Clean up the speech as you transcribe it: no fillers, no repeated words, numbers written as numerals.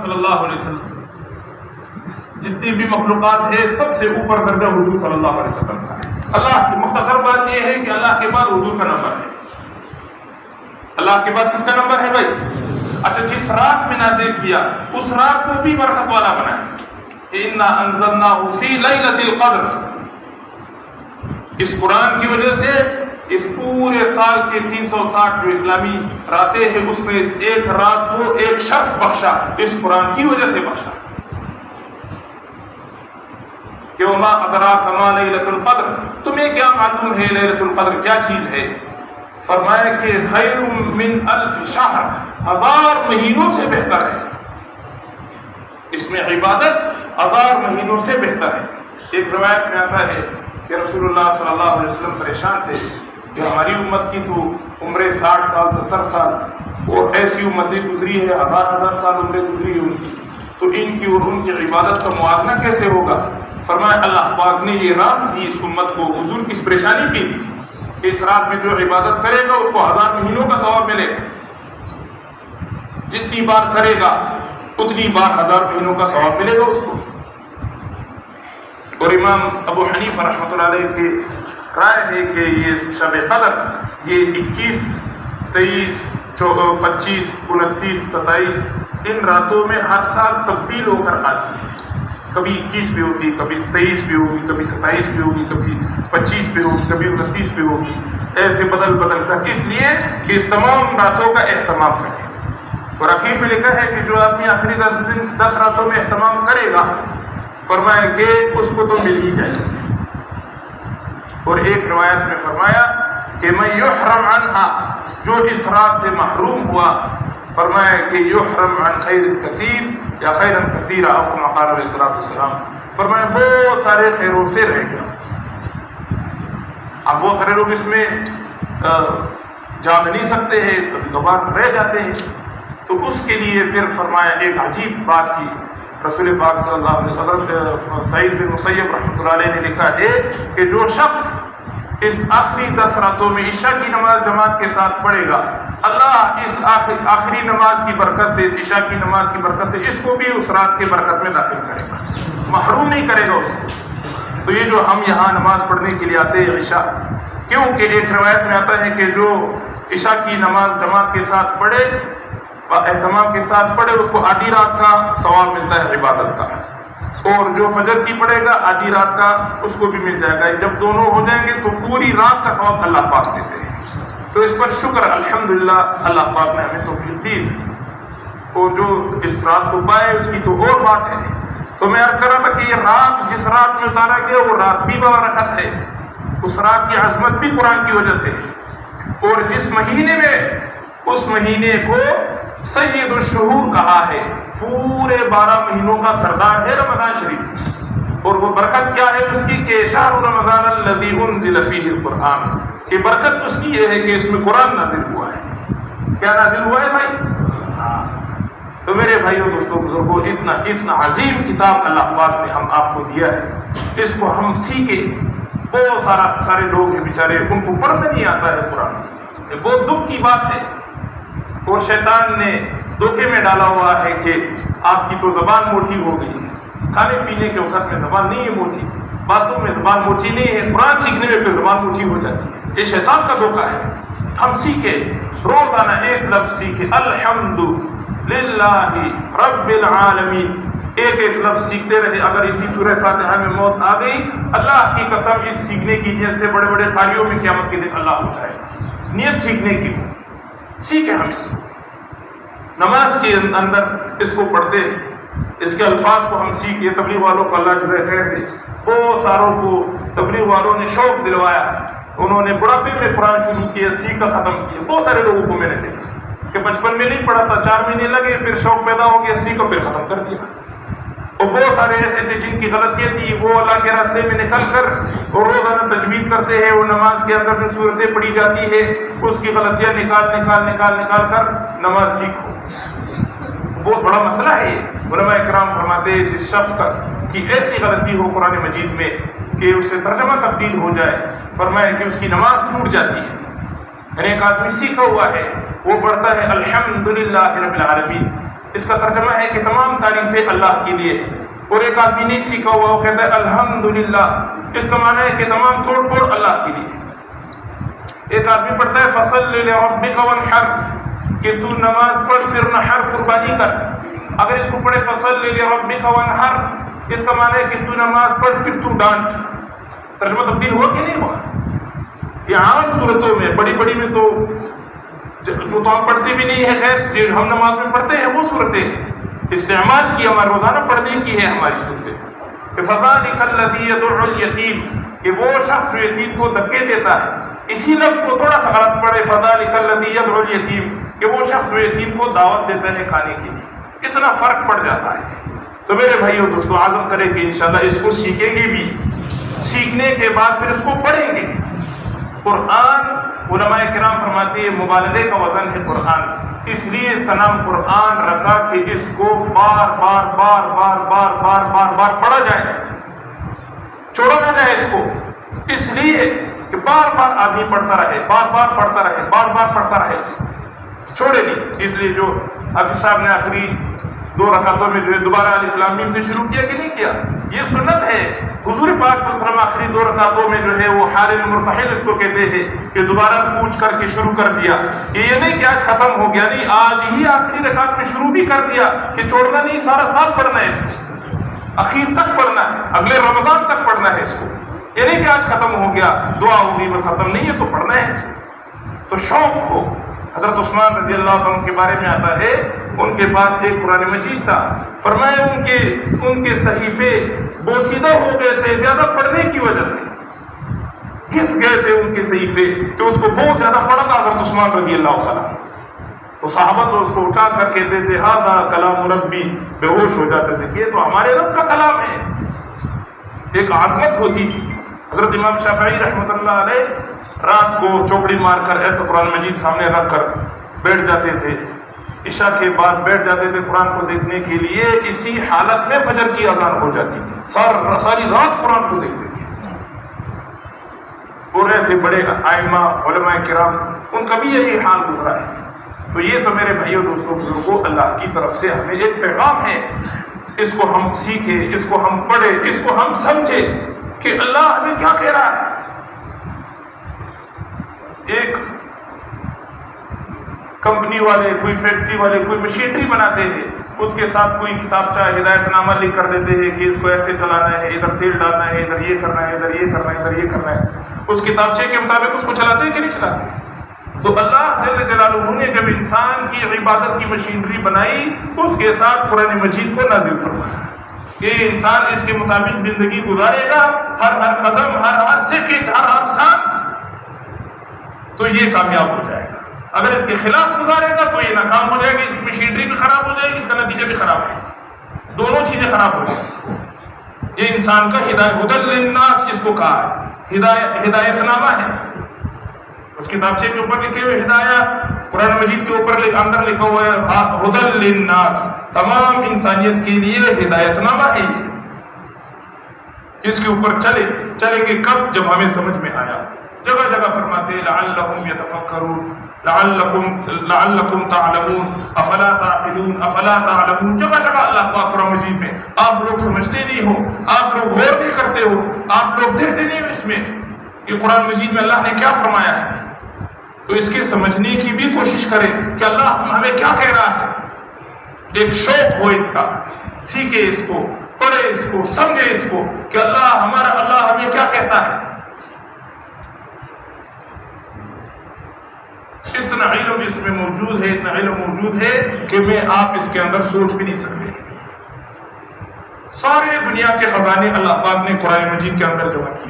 صلی اللہ علیہ وسلم جتنی بھی مخلوقات ہے سب سے اوپر درجہ حضور صلی اللہ علیہ وسلم کا ہے. اللہ کی مختصر بات یہ ہے کہ اللہ کے بعد حضور کا نمبر ہے. اللہ کے بعد کس کا نمبر ہے بھائی؟ اچھا جس رات میں نازل کیا اس رات کو بھی برکت والا بنایا. اِنَّا أَنزَلْنَاهُ فِي لَيْلَةِ الْقَدْرِ. اس قرآن کی وجہ سے اس پورے سال کے 360 جو اسلامی راتیں ہیں اس میں اس ایک رات کو ایک شخص بخشا، اس قرآن کی وجہ سے بخشا. کہ وَمَا أَدْرَاكَ مَا لَيْلَةُ الْقَدْرِ، تمہیں کیا معلوم ہے لیلۃ القدر کیا چیز ہے؟ فرمایا کہ خیر من الف شہر، 1000 مہینوں سے بہتر ہے. اس میں عبادت 1000 مہینوں سے بہتر ہے. ایک روایت میں آتا ہے کہ رسول اللہ صلی اللہ علیہ وسلم پریشان تھے کہ ہماری امت کی تو عمریں 60 سال 70 سال اور ایسی امتیں گزری ہے 1000 سال عمریں گزری ہے ان کی، تو ان کی اور ان کی عبادت کا موازنہ کیسے ہوگا؟ فرمایا اللہ پاک نے یہ رات دی اس امت کو حضور کی اس پریشانی کی کہ اس رات میں جو عبادت کرے گا اس کو 1000 مہینوں کا ثواب ملے گا. جتنی بار کرے گا اتنی بار 1000 مہینوں کا ثواب ملے گا اس کو. اور امام ابو حنیفہ رحمۃ اللہ علیہ کی رائے ہے کہ یہ شب قدر یہ 21 23 25 29 27 ان راتوں میں ہر سال تبدیل ہو کر آتی ہے. کبھی 21 بھی ہوگی، کبھی 23 بھی ہوگی، کبھی 27 بھی ہوگی، کبھی 25 بھی ہوگی، کبھی 29 بھی ہوگی. ایسے بدل بدل کر، اس لیے کہ اس تمام راتوں کا اہتمام کریں. اور اخیر میں لکھا ہے کہ جو آدمی آخری 10 راتوں میں اہتمام کرے گا فرمایا کہ اس کو تو مل ہی جائے. اور ایک روایت میں فرمایا کہ میں یحرم عنہا، جو اس رات سے محروم ہوا فرمایا کہ یحرم عن خیر کثیر یا خیرا کثیرا او کما قال علیہ الصلوۃ والسلام، فرمایا بہت سارے خیروں سے رہ گیا. اب بہت سارے لوگ اس میں جا نہیں سکتے ہیں، کبھی کبھار رہ جاتے ہیں، تو اس کے لیے پھر فرمایا ایک عجیب بات کی. رسول پاک صلی اللہ علیہ وسلم حضرت سعید بن مسیب رحمۃ اللہ علیہ نے لکھا ہے کہ جو شخص اس آخری 10 راتوں میں عشاء کی نماز جماعت کے ساتھ پڑھے گا، اللہ اس آخری نماز کی برکت سے، اس عشاء کی نماز کی برکت سے اس کو بھی اس رات کے برکت میں داخل کرے گا، محروم نہیں کرے گا اس کو. تو یہ جو ہم یہاں نماز پڑھنے کے لیے آتے ہیں عشاء، کیونکہ ایک روایت میں آتا ہے کہ جو عشاء کی نماز جماعت کے ساتھ پڑھے، اہتمام کے ساتھ پڑھے، اس کو آدھی رات کا ثواب ملتا ہے عبادت کا. اور جو فجر کی پڑھے گا آدھی رات کا اس کو بھی مل جائے گا. جب دونوں ہو جائیں گے تو پوری رات کا ثواب اللہ پاک دیتے ہیں. تو اس پر شکر الحمدللہ اللہ پاک نے ہمیں توفیق دی. اور جو اس رات کو پائے اس کی تو اور بات ہے. تو میں عرض کر رہا تھا کہ یہ رات جس رات میں اتارا گیا وہ رات بھی بابرکت ہے. اس رات کی عظمت بھی قرآن کی وجہ سے. اور جس مہینے میں، اس مہینے کو سید الشہور کہا ہے، پورے 12 مہینوں کا سردار ہے رمضان شریف. اور وہ برکت کیا ہے اس کی کہ شہر رمضان الذی انزل فیہ القرآن، کہ برکت اس کی یہ ہے کہ اس میں قرآن نازل ہوا ہے. کیا نازل ہوا ہے بھائی؟ تو میرے بھائیوں دوستوں بزرگوں، اتنا عظیم کتاب اللہ پاک نے ہم آپ کو دیا ہے، اس کو ہم سیکھیں. بہت سارے لوگ ہیں بیچارے ان کو پڑھنا نہیں آتا ہے قرآن. یہ بہت دکھ کی بات ہے. اور شیطان نے دھوکے میں ڈالا ہوا ہے کہ آپ کی تو زبان موٹی ہو گئی. کھانے پینے کے وقت میں زبان نہیں ہے موٹی، باتوں میں زبان موٹی نہیں ہے، قرآن سیکھنے میں پھر زبان موٹی ہو جاتی ہے. یہ شیطان کا دھوکہ ہے. ہم سیکھیں، روزانہ ایک لفظ سیکھیں، الحمد للہ رب العالمین. ایک لفظ سیکھتے رہے. اگر اسی سورہ فاتحہ میں موت آ گئی، اللہ کی قسم اس سیکھنے کی نیت سے بڑے بڑے تالیوں میں قیامت کے دن اللہ اٹھائے گا. نیت سیکھنے کی ہو، سیکھیں ہم اس کو. نماز کے اندر اس کو پڑھتے ہیں، اس کے الفاظ کو ہم سیکھیں. تبلیغ والوں کو اللہ جزائے خیر دے. بہت ساروں کو تبلیغ والوں نے شوق دلوایا. انہوں نے بڑھاپے میں قرآن شروع کیا، سیکھ کر ختم کیا. بہت سارے لوگوں کو میں نے دیکھا کہ بچپن میں نہیں پڑھا تھا، 4 مہینے لگے، پھر شوق پیدا ہو گیا، سیکھ پھر ختم کر دیا. اور بہت سارے ایسے تھے جن کی غلطیاں تھی، وہ اللہ کے راستے میں نکل کر اور روزانہ تجوید کرتے ہیں. وہ نماز کے اندر جو صورتیں پڑھی جاتی ہے اس کی غلطیاں نکال کر نماز ٹھیک ہو. بہت بڑا مسئلہ ہے. علماء کرام فرماتے ہیں جس شخص کا کی ایسی غلطی ہو قرآن مجید میں کہ اس سے ترجمہ تبدیل ہو جائے، فرمایا کہ اس کی نماز ٹوٹ جاتی ہے. یعنی ایک آدمی سیکھا ہوا ہے، وہ پڑھتا ہے الحمدللہ رب العالمین، اس کا ترجمہ ہے کہ تمام تعریفیں اللہ کے لیے ہیں. اور ایک آدمی نہیں سیکھا ہوا وہ کہتا ہے الحمدللہ، اس کا معنی ہے کہ تمام توڑ پھوڑ اللہ کے لیے. ایک آدمی پڑھتا ہے فصلی لربک وانحر، کہ تو نماز پڑھ پھر نحر قربانی کر. اگر اس کو پڑھے فصلی لربک وانحر، اس کا معنی ہے کہ تو نماز پڑھ پھر تو ڈانٹ. ترجمہ تبدیل ہوا کہ نہیں ہوا؟ یہ عام صورتوں میں، بڑی بڑی میں تو جو تو ہم پڑھتے بھی نہیں ہیں، خیر جو ہم نماز میں پڑھتے ہیں وہ صورتیں استعمال کی، ہمارے روزانہ پڑھنے کی ہے ہماری صورتیں. کہ فذلک الذی یدع الیتیم، کہ وہ شخص جو یتیم کو دھکے دیتا ہے. اسی لفظ کو تھوڑا سا غلط پڑھے فذلک الذی یدع الیتیم، کہ وہ شخص جو یتیم کو دعوت دیتا ہے کھانے کے لیے. اتنا فرق پڑ جاتا ہے. تو میرے بھائیو دوستو، عزم کریں کہ انشاءاللہ اس کو سیکھیں گے بھی، سیکھنے کے بعد پھر اس کو پڑھیں گے. قرآن علماء کرام فرماتے ہیں مبالغے کا وزن ہے قرآن، اس لیے اس کا نام قرآن رکھا کہ اس کو بار بار بار بار بار بار بار بار پڑھا جائے، چھوڑا نہ جائے اس کو. اس لیے کہ بار بار آدمی پڑھتا رہے، بار بار پڑھتا رہے، بار بار پڑھتا رہے، اس کو چھوڑے نہیں. اس لیے جو حافظ صاحب نے آخری 2 رکعتوں میں جو ہے دوبارہ الف لام میم سے شروع کیا کہ نہیں کیا، یہ سنت ہے. حضور پاک صلی اللہ علیہ وسلم آخری 2 رکعتوں میں جو ہے وہ حال المرتحل اس کو کہتے ہیں کہ دوبارہ پوچھ کر کے شروع کر دیا. کہ یہ نہیں کہ آج ختم ہو گیا، نہیں، آج ہی آخری رکعت میں شروع بھی کر دیا کہ چھوڑنا نہیں، سارا سال پڑھنا ہے، اس کو اخیر تک پڑھنا ہے، اگلے رمضان تک پڑھنا ہے اس کو. یہ نہیں کہ آج ختم ہو گیا، دعا ہوگی بس ختم نہیں ہے، تو پڑھنا ہے اس کو. تو شوق ہو. حضرت عثمان رضی اللہ عنہ کے بارے میں آتا ہے ان کے پاس ایک قرآن مجید تھا، فرمایا ان کے صحیفے بوسیدہ ہو گئے تھے زیادہ پڑھنے کی وجہ سے، گھس گئے تھے ان کے صحیفے کہ اس کو بہت زیادہ پڑھا تھا حضرت عثمان رضی اللہ تعالیٰ. تو صحابہ تو اس کو اٹھا کر کہتے تھے ھذا کلام ربی، بے ہوش ہو جاتے تھے کہ یہ تو ہمارے رب کا کلام ہے. ایک عظمت ہوتی تھی. حضرت امام شافعی رحمۃ اللہ علیہ رات کو چوکڑی مار کر ایسا قرآن مجید سامنے رکھ کر بیٹھ جاتے تھے، عشاء کے بعد بیٹھ جاتے تھے قرآن کو دیکھنے کے لیے. اسی حالت میں فجر کی اذان ہو جاتی تھی، ساری رات قرآن کو دیکھتے تھے. اور ایسے بڑے ائمہ علماء کرام ان کا بھی یہی حال گزرا ہے. تو یہ تو میرے بھائیوں دوستوں بزرگوں اللہ کی طرف سے ہمیں ایک پیغام ہے. اس کو ہم سیکھیں، اس کو ہم پڑھیں، اس کو ہم سمجھیں کہ اللہ ہمیں کیا کہہ رہا ہے. ایک کمپنی والے، کوئی فیکٹری والے کوئی مشینری بناتے ہیں، اس کے ساتھ کوئی کتابچہ ہدایت نامہ لکھ کر دیتے ہیں کہ اس کو ایسے چلانا ہے، ادھر تیل ڈالنا ہے، ادھر یہ کرنا ہے، ادھر یہ کرنا ہے، ادھر یہ کرنا ہے. اس کتابچے کے مطابق اس کو چلاتے ہیں کہ نہیں چلاتے. تو اللہ جل جلالہ نے جب انسان کی عبادت کی مشینری بنائی، اس کے ساتھ قرآن مجید کو نازل فرمایا. یہ انسان اس کے مطابق زندگی گزارے گا، ہر قدم، ہر سیکنڈ، ہر سانس، تو یہ کامیاب ہو جائے گا. اگر اس کے خلاف گزارے گا تو یہ ناکام ہو جائے گا. اس کی مشینری بھی خراب ہو جائے گی، اس کا نتیجہ بھی خراب ہے، دونوں چیزیں خراب ہو جائیں گی. یہ انسان کا ہدی للناس اس کو کہا ہے، ہدایت نامہ ہے. اس کتابچے کے اوپر لکھے ہوئے ہدایت، قرآن مجید کے اوپر اندر لکھا ہوا ہے ہدی للناس، تمام انسانیت کے لیے ہدایت نامہ ہے. اس کے اوپر چلیں گے کب؟ جب ہمیں سمجھ میں آیا. جگہ جگہ فرماتے لعلہم یتفکرون، لعلکم تعلمون، افلا تعقلون، افلا تعلمون. جگہ جگہ اللہ پاک قرآن مجید میں. آپ لوگ سمجھتے نہیں ہو، آپ لوگ غور نہیں کرتے ہو، آپ لوگ دیکھتے نہیں ہو اس میں کہ قرآن مجید میں اللہ نے کیا فرمایا ہے. تو اس کے سمجھنے کی بھی کوشش کریں کہ اللہ ہمیں کیا کہہ رہا ہے. ایک شوق ہو اس کا، سیکھے اس کو، پڑھے اس کو، سمجھے اس کو کہ اللہ ہمیں کیا کہتا ہے. اتنا علم اس میں موجود ہے، اتنا علم موجود ہے کہ آپ اس کے اندر سوچ بھی نہیں سکتے. سارے دنیا کے خزانے اللہ پاک نے قرآن مجید کے اندر جمع کیے.